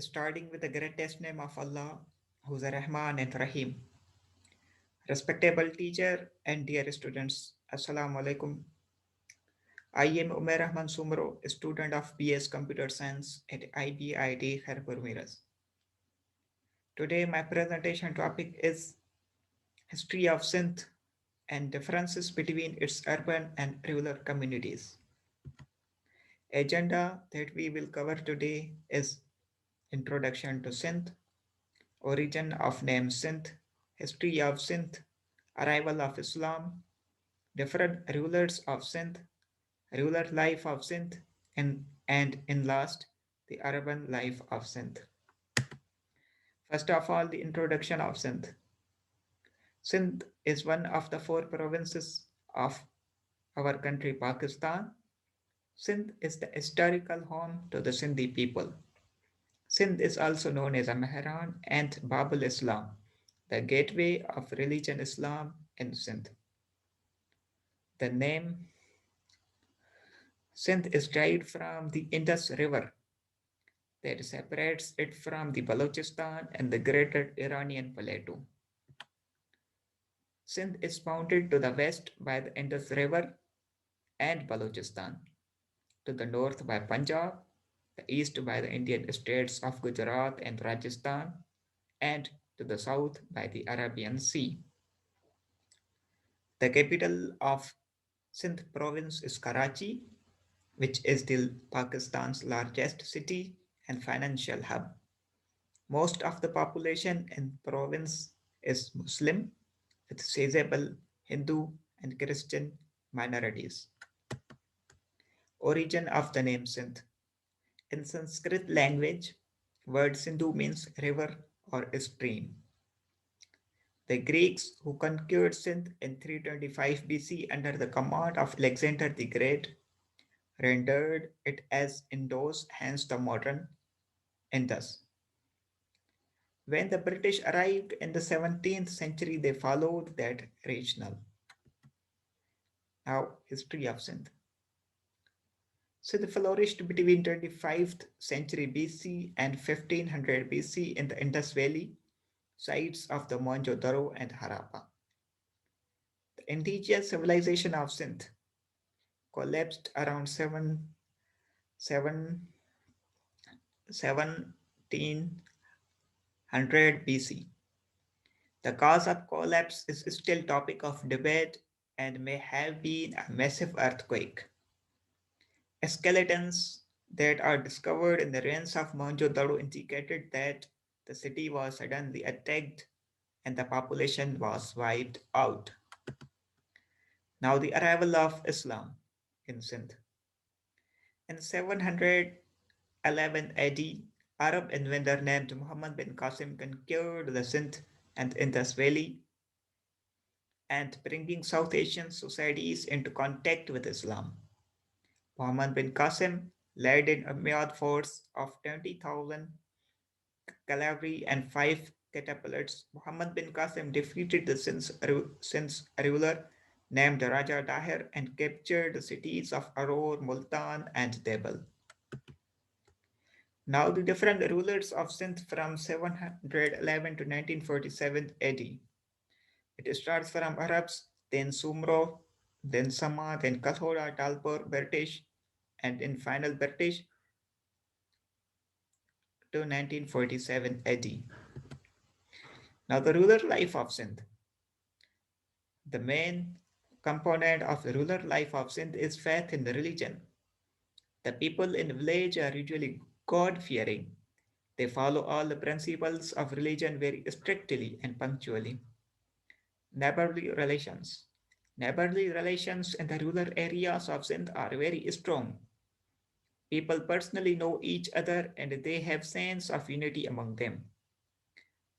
starting with the greatest name of Allah, who's a Rahman and Rahim. Respectable teacher and dear students, Assalamu alaikum. I am Umer Rahman Sumro, a student of BS Computer Science at IBIT Kharagpur Miras. Today, my presentation topic is History of Sindh and differences between its urban and rural communities. Agenda that we will cover today is Introduction to Sindh, origin of name Sindh, history of Sindh, arrival of Islam, different rulers of Sindh, rural life of Sindh, and in last, the urban life of Sindh. First of all, the introduction of Sindh. Sindh is one of the four provinces of our country, Pakistan. Sindh is the historical home to the Sindhi people. Sindh is also known as a Mehran and Bab-ul-Islam, the gateway of religion Islam in Sindh. The name Sindh is derived from the Indus River that separates it from the Balochistan and the greater Iranian plateau. Sindh is bounded to the west by the Indus River and Balochistan, to the north by Punjab, the east by the Indian states of Gujarat and Rajasthan, and to the south by the Arabian Sea. The capital of Sindh province is Karachi, which is the Pakistan's largest city and financial hub. Most of the population in the province is Muslim, with sizable Hindu and Christian minorities. Origin of the name Sindh. In Sanskrit language, word Sindhu means river or stream. The Greeks, who conquered Sindh in 325 BC under the command of Alexander the Great, rendered it as Indus, hence the modern Indus. When the British arrived in the 17th century, they followed that regional. Now, history of Sindh. Sindh flourished between 25th century BC and 1500 BC in the Indus Valley, sites of the Mohenjo-daro and Harappa. The indigenous civilization of Sindh collapsed around 1700 BC. The cause of collapse is still topic of debate and may have been a massive earthquake. Skeletons that are discovered in the ruins of Mohenjo-daro indicated that the city was suddenly attacked and the population was wiped out. Now the arrival of Islam in Sindh. In 711 AD, Arab invader named Muhammad bin Qasim conquered the Sindh and Indus Valley and bringing South Asian societies into contact with Islam. Muhammad bin Qasim led an Umayyad force of 20,000 cavalry and 5 catapults. Muhammad bin Qasim defeated the Sindh's ruler named Raja Dahir and captured the cities of Aror, Multan, and Debal. Now the different rulers of Sindh from 711 to 1947 AD. It starts from Arabs, then Sumro, then Sama, then Kathoda, Talpur, British, and in final British to 1947 AD. Now the rural life of Sindh. The main component of the rural life of Sindh is faith in the religion. The people in the village are usually God-fearing. They follow all the principles of religion very strictly and punctually. Neighborly relations. Neighborly relations in the rural areas of Sindh are very strong. People personally know each other and they have sense of unity among them.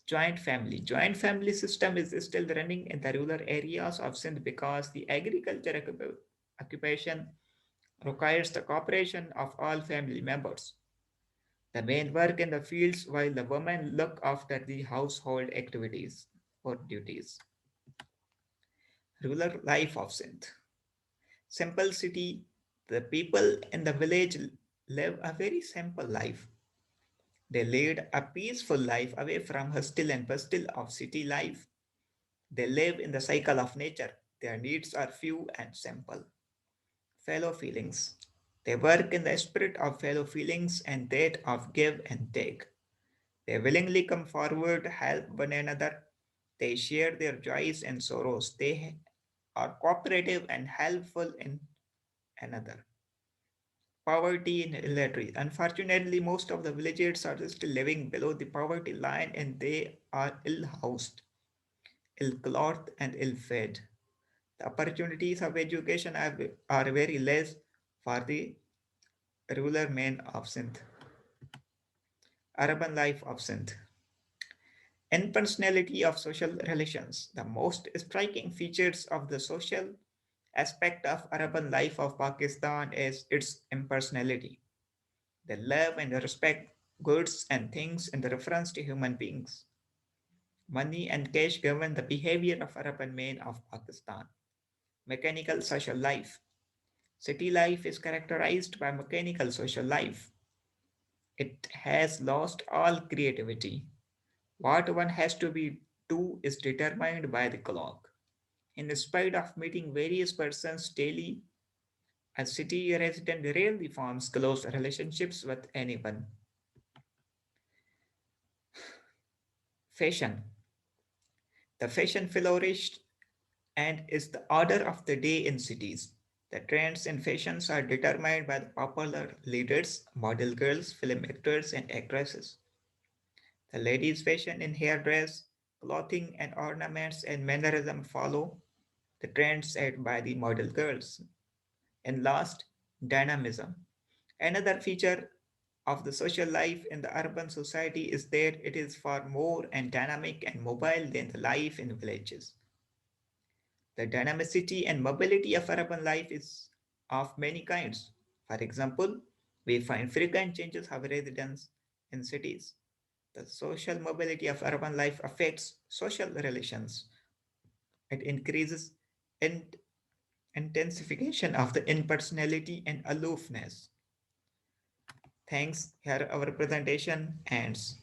Joint family. Joint family system is still running in the rural areas of Sindh because the agriculture occupation requires the cooperation of all family members. The men work in the fields while the women look after the household activities or duties. Rural life of Sindh. Simple city. The people in the village live a very simple life. They lead a peaceful life away from hustle and bustle of city life. They live in the cycle of nature. Their needs are few and simple. Fellow feelings. They work in the spirit of fellow feelings and that of give and take. They willingly come forward, help one another. They share their joys and sorrows. They are cooperative and helpful in another. Poverty in illiteracy. Unfortunately, most of the villagers are still living below the poverty line and they are ill housed, ill clothed, and ill fed. The opportunities of education are very less for the rural men of Sindh. Urban life of Sindh. Impersonality of social relations. The most striking features of the social aspect of urban life of Pakistan is its impersonality. They love and respect goods and things in the reference to human beings. Money and cash govern the behavior of urban men of Pakistan. Mechanical social life. City life is characterized by mechanical social life. It has lost all creativity. What one has to be do is determined by the clock. In spite of meeting various persons daily, a city resident rarely forms close relationships with anyone. Fashion. The fashion flourished and is the order of the day in cities. The trends in fashions are determined by the popular leaders, model girls, film actors, and actresses. The ladies' fashion in hairdress, clothing, and ornaments and mannerism follow the trends set by the model girls. And last, dynamism. Another feature of the social life in the urban society is that it is far more and dynamic and mobile than the life in villages. The dynamicity and mobility of urban life is of many kinds. For example, we find frequent changes of residence in cities. The social mobility of urban life affects social relations. It increases in intensification of the impersonality and aloofness. Thanks. Here our presentation ends.